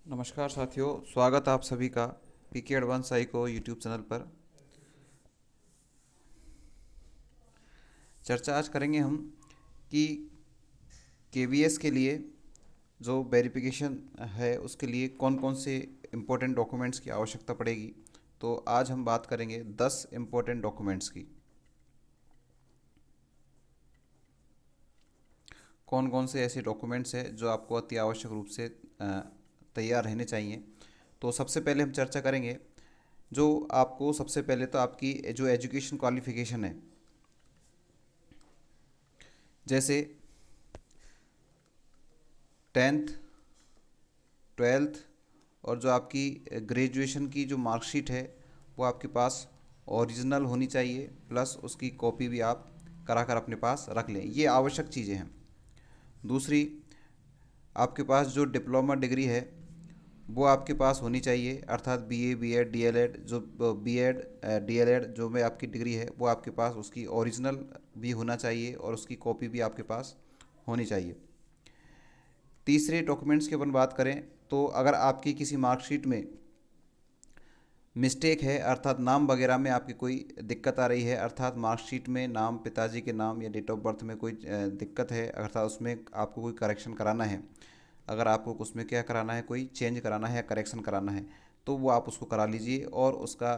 नमस्कार साथियों, स्वागत आप सभी का पीके एडवांस साइको यूट्यूब चैनल पर। चर्चा आज करेंगे हम कि केवीएस के लिए जो वेरिफिकेशन है उसके लिए कौन कौन से इम्पोर्टेंट डॉक्यूमेंट्स की आवश्यकता पड़ेगी। तो आज हम बात करेंगे 10 इम्पोर्टेंट डॉक्यूमेंट्स की। कौन कौन से ऐसे डॉक्यूमेंट्स हैं जो आपको अति आवश्यक रूप से तैयार रहने चाहिए। तो सबसे पहले हम चर्चा करेंगे जो आपको सबसे पहले तो आपकी जो एजुकेशन क्वालिफिकेशन है, जैसे 10th 12th और जो आपकी ग्रेजुएशन की जो मार्कशीट है वो आपके पास ओरिजिनल होनी चाहिए, प्लस उसकी कॉपी भी आप करा कर अपने पास रख लें। ये आवश्यक चीज़ें हैं। दूसरी, आपके पास जो डिप्लोमा डिग्री है वो आपके पास होनी चाहिए, अर्थात बीए बीएड डीएलएड, जो बीएड डीएलएड जो में आपकी डिग्री है वो आपके पास उसकी ओरिजिनल भी होना चाहिए और उसकी कॉपी भी आपके पास होनी चाहिए। तीसरे डॉक्यूमेंट्स की अपन बात करें तो अगर आपकी किसी मार्कशीट में मिस्टेक है, अर्थात नाम वगैरह में आपकी कोई दिक्कत आ रही है, अर्थात मार्कशीट में नाम, पिताजी के नाम या डेट ऑफ बर्थ में कोई दिक्कत है, अर्थात उसमें आपको कोई करेक्शन कराना है, अगर आपको उसमें क्या कराना है, कोई चेंज कराना है या करेक्शन कराना है, तो वो आप उसको करा लीजिए और उसका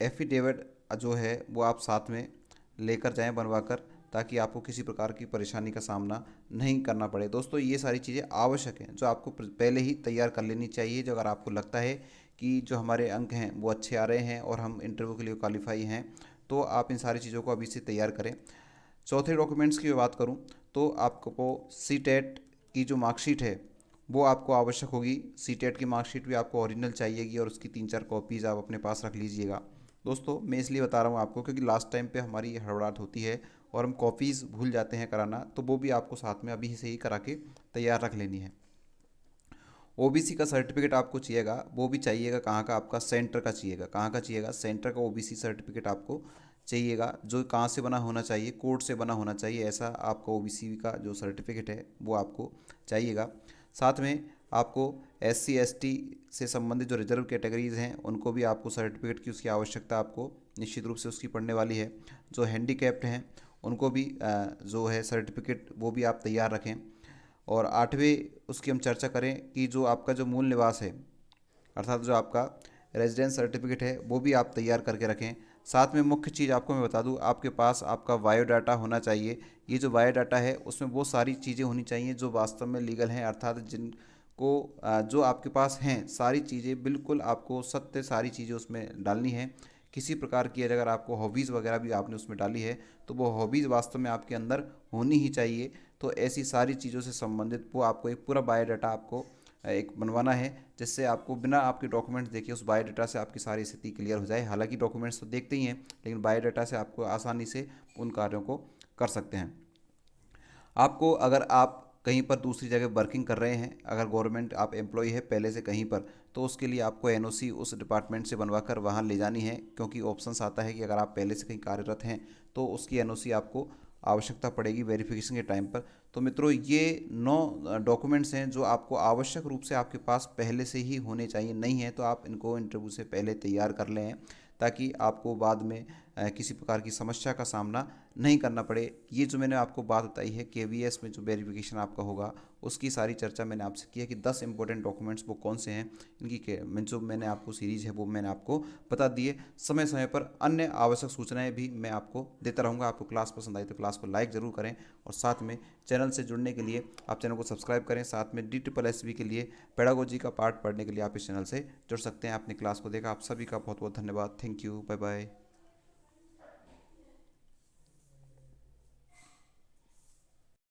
एफिडेविट जो है वो आप साथ में लेकर जाएं बनवा कर, ताकि आपको किसी प्रकार की परेशानी का सामना नहीं करना पड़े। दोस्तों, ये सारी चीज़ें आवश्यक हैं जो आपको पहले ही तैयार कर लेनी चाहिए। जो अगर आपको लगता है कि जो हमारे अंक हैं वो अच्छे आ रहे हैं और हम इंटरव्यू के लिए क्वालिफाई हैं, तो आप इन सारी चीज़ों को अभी से तैयार करें। चौथे डॉक्यूमेंट्स की बात करूं तो आपको सी टेट की जो मार्कशीट है वो आपको आवश्यक होगी। सी टेट की मार्कशीट भी आपको ओरिजिनल चाहिएगी और उसकी 3-4 कॉपीज़ आप अपने पास रख लीजिएगा। दोस्तों, मैं इसलिए बता रहा हूँ आपको क्योंकि लास्ट टाइम पे हमारी हड़बड़ाहट होती है और हम कॉपीज़ भूल जाते हैं कराना, तो वो भी आपको साथ में अभी से ही करा के तैयार रख लेनी है। ओबीसी का सर्टिफिकेट आपको चाहिएगा, वो भी चाहिएगा कहाँ का, आपका सेंटर का चाहिएगा। कहाँ का चाहिएगा? सेंटर का ओबीसी सर्टिफिकेट आपको चाहिएगा, जो कहाँ से बना होना चाहिए, कोर्ट से बना होना चाहिए, ऐसा आपका ओबीसी का जो सर्टिफिकेट है वो आपको चाहिएगा। साथ में आपको एससी एसटी से संबंधित जो रिजर्व कैटेगरीज हैं उनको भी आपको सर्टिफिकेट की उसकी आवश्यकता आपको निश्चित रूप से उसकी पड़ने वाली है। जो हैंडीकैप्ड हैं उनको भी जो है सर्टिफिकेट वो भी आप तैयार रखें। और आठवीं उसकी हम चर्चा करें कि जो आपका जो मूल निवास है, अर्थात जो आपका रेजिडेंस सर्टिफिकेट है वो भी आप तैयार करके रखें। साथ में मुख्य चीज़ आपको मैं बता दूं, आपके पास आपका बायोडाटा होना चाहिए। ये जो बायोडाटा है उसमें वो सारी चीज़ें होनी चाहिए जो वास्तव में लीगल हैं, अर्थात जिनको जो आपके पास हैं सारी चीज़ें बिल्कुल आपको सत्य सारी चीज़ें उसमें डालनी है। किसी प्रकार की अगर आपको हॉबीज़ वगैरह भी आपने उसमें डाली है तो वो हॉबीज़ वास्तव में आपके अंदर होनी ही चाहिए। तो ऐसी सारी चीज़ों से संबंधित वो आपको एक पूरा बायोडाटा आपको एक बनवाना है, जिससे आपको बिना आपके डॉक्यूमेंट्स देखे उस बायोडाटा से आपकी सारी स्थिति क्लियर हो जाए। हालांकि डॉक्यूमेंट्स तो देखते ही हैं, लेकिन बायोडाटा से आपको आसानी से उन कार्यों को कर सकते हैं। आपको अगर आप कहीं पर दूसरी जगह वर्किंग कर रहे हैं, अगर गवर्नमेंट आप एम्प्लॉय है पहले से कहीं पर, तो उसके लिए आपको एनओसी उस डिपार्टमेंट से बनवा कर वहाँ ले जानी है, क्योंकि ऑप्शंस आता है कि अगर आप पहले से कहीं कार्यरत हैं तो उसकी एनओसी आपको आवश्यकता पड़ेगी वेरिफिकेशन के टाइम पर। तो मित्रों, ये 9 डॉक्यूमेंट्स हैं जो आपको आवश्यक रूप से आपके पास पहले से ही होने चाहिए। नहीं है तो आप इनको इंटरव्यू से पहले तैयार कर लें, ताकि आपको बाद में किसी प्रकार की समस्या का सामना नहीं करना पड़े। ये जो मैंने आपको बात बताई है केवीएस में जो वेरिफिकेशन आपका होगा उसकी सारी चर्चा मैंने आपसे की है कि 10 इंपॉर्टेंट डॉक्यूमेंट्स वो कौन से हैं, इनकी जो मैंने आपको सीरीज है वो मैंने आपको बता दिए। समय समय पर अन्य आवश्यक सूचनाएं भी मैं आपको देता रहूँगा। आपको क्लास पसंद आई तो क्लास को लाइक ज़रूर करें और साथ में चैनल से जुड़ने के लिए आप चैनल को सब्सक्राइब करें। साथ में DSSB के लिए पेडागोजी का पार्ट पढ़ने के लिए आप इस चैनल से जुड़ सकते हैं। आपने क्लास को देखा, आप सभी का बहुत बहुत धन्यवाद। Thank you, bye bye.